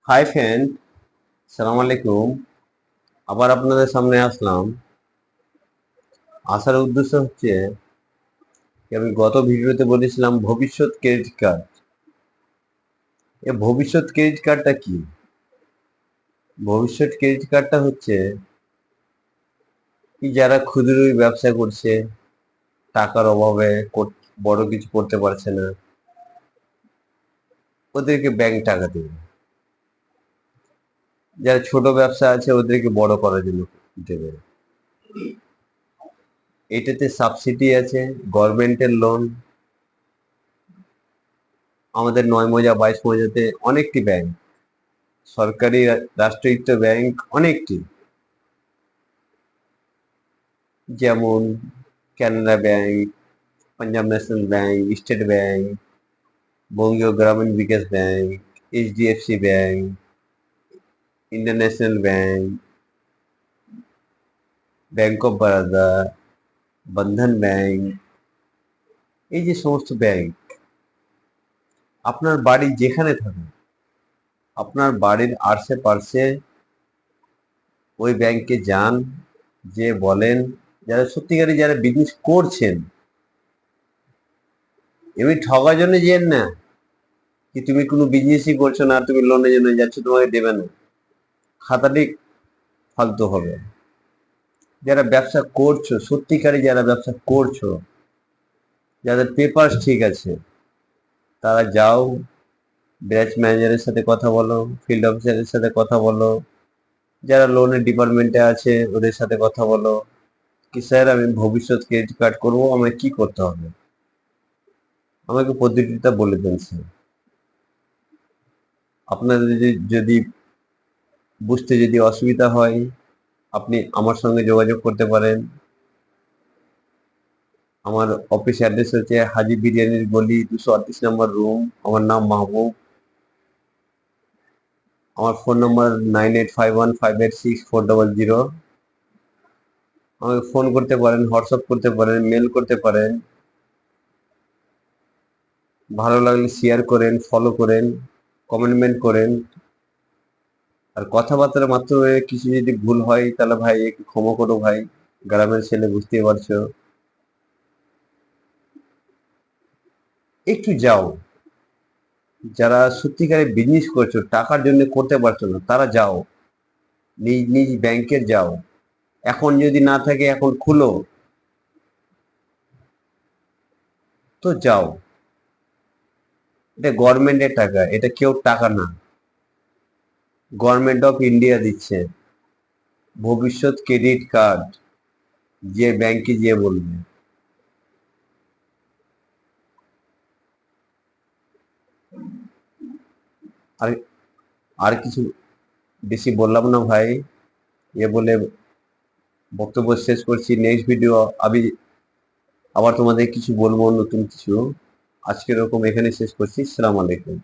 Hi friend, সালাম আলাইকুম। আবার আপনাদের সামনে আসলাম। আসার উদ্দেশ্য হচ্ছে কি, আমি গত ভিডিওতে বলেছিলাম ভবিষ্যৎ ক্রেডিট কার্ড। এই ভবিষ্যৎ ক্রেডিট কার্ডটা কি? ভবিষ্যৎ ক্রেডিট কার্ডটা হচ্ছে কি, যারা ক্ষুদ্র ব্যবসা করছে, টাকার অভাবে বড় কিছু করতে পারছে না, ওদেরকে ব্যাংক টাকা দেবে। যারা ছোট ব্যবসা আছে ওদেরকে বড় করার জন্য দেবে। এটাতে সাবসিডি আছে, গভর্নমেন্টের লোন। আমাদের 9 মৌজা 22 মৌজাতে অনেকটি ব্যাংক, সরকারি রাষ্ট্রায়ত্ত ব্যাংক অনেকটি, যেমন Canara bank, Punjab national bank, state bank, Bangiya Gramin Vikash bank, HDFC bank, Indian national bank, bank of Baroda, Bandhan bank. এই যে সমস্ত ব্যাংক, আপনার বাড়ি যেখানে থাকে, আপনার বাড়ির আশেপাশে ওই ব্যাংকে যান, যে বলেন, যারা সত্যিকারী যারা বিজনেস করছেন, এমনি ঠগার জন্য যেন না কি তুমি কোনো বিজনেসই করছো না, তুমি লোনের জন্য যাচ্ছ, তোমাকে দেবে না, খাতাটি ফালতু হবে। যারা ব্যবসা করছো, সত্যিকারী যারা ব্যবসা করছো, যাদের পেপার ঠিক আছে, তারা যাও, ব্রাঞ্চ ম্যানেজারের সাথে কথা বলো, ফিল্ড অফিসারের সাথে কথা বলো, যারা লোনের ডিপার্টমেন্টে আছে ওদের সাথে কথা বলো, কি স্যার আমি ভবিষ্যৎ ক্রেডিট কার্ড করবো, আমায় কি করতে হবে, আমাকে পদ্ধতিটা বলে দেন স্যার। আপনাদের যদি বুঝতে যদি অসুবিধা হয়, আপনি আমার সঙ্গে যোগাযোগ করতে পারেন। আমার অফিস অ্যাড্রেস হচ্ছে হাজি বিরিয়ানির গলি 238 নম্বর রুম। আমার নাম মাহবুব। আমার ফোন নম্বর 9851586400। আমাকে ফোন করতে পারেন, হোয়াটসঅ্যাপ করতে পারেন, মেল করতে পারেন। ভালো লাগলে শেয়ার করেন, ফলো করেন, কমেন্টমেন্ট করেন। আর কথাবার্তার মাধ্যমে কিছু যদি ভুল হয় তাহলে ভাই একটু ক্ষমা করো ভাই, গ্রামের ছেলে বুঝতেই পারছো। একটু যাও, যারা সত্যিকারে বিজনেস করছো, টাকার জন্য করতে পারছো না, তারা যাও, নিজ নিজ ব্যাংকের যাও। এখন যদি না থাকে এখন খুলো, তো যাও। এটা গভর্নমেন্টের টাকা, এটা কেউ টাকা না, গভর্নমেন্ট অফ ইন্ডিয়া দিচ্ছে। ভবিষ্যৎ ক্রেডিট কার্ড, যে ব্যাংকে গিয়ে বলবে। আর আর কিছু বেশি বললাম না ভাই, এ বলে বক্তব্য শেষ করছি। নেক্সট ভিডিও আমি আবার তোমাদের কিছু বলবো, নতুন কিছু। আজকের এরকম এখানে শেষ করছি। আসসালামু আলাইকুম।